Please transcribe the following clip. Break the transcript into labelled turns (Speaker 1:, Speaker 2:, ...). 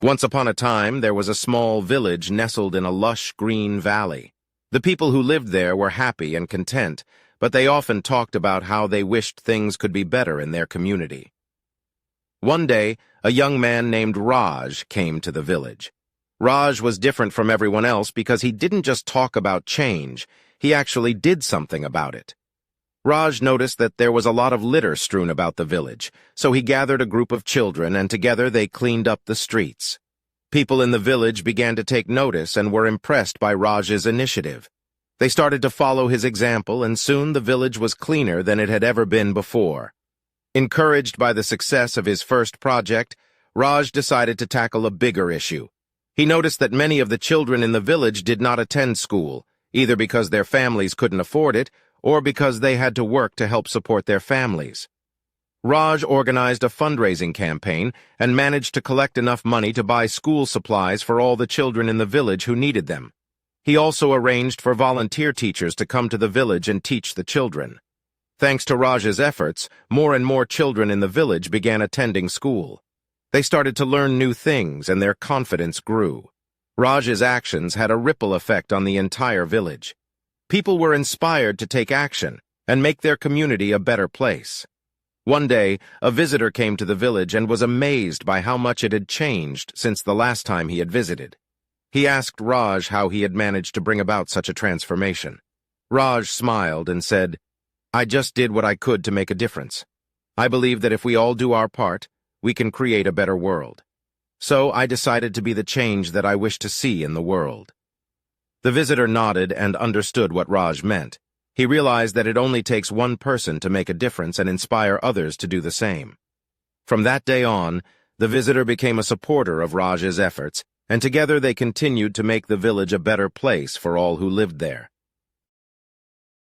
Speaker 1: Once upon a time, there was a small village nestled in a lush green valley. The people who lived there were happy and content, but they often talked about how they wished things could be better in their community. One day, a young man named Raj came to the village. Raj was different from everyone else because he didn't just talk about change, he actually did something about it. Raj noticed that there was a lot of litter strewn about the village, so he gathered a group of children and together they cleaned up the streets. People in the village began to take notice and were impressed by Raj's initiative. They started to follow his example, and soon the village was cleaner than it had ever been before. Encouraged by the success of his first project, Raj decided to tackle a bigger issue. He noticed that many of the children in the village did not attend school, either because their families couldn't afford it or because they had to work to help support their families. Raj organized a fundraising campaign and managed to collect enough money to buy school supplies for all the children in the village who needed them. He also arranged for volunteer teachers to come to the village and teach the children. Thanks to Raj's efforts, more and more children in the village began attending school. They started to learn new things and their confidence grew. Raj's actions had a ripple effect on the entire village. People were inspired to take action and make their community a better place. One day, a visitor came to the village and was amazed by how much it had changed since the last time he had visited. He asked Raj how he had managed to bring about such a transformation. Raj smiled and said, "I just did what I could to make a difference. I believe that if we all do our part, we can create a better world. So I decided to be the change that I wish to see in the world." The visitor nodded and understood what Raj meant. He realized that it only takes one person to make a difference and inspire others to do the same. From that day on, the visitor became a supporter of Raj's efforts, and together they continued to make the village a better place for all who lived there.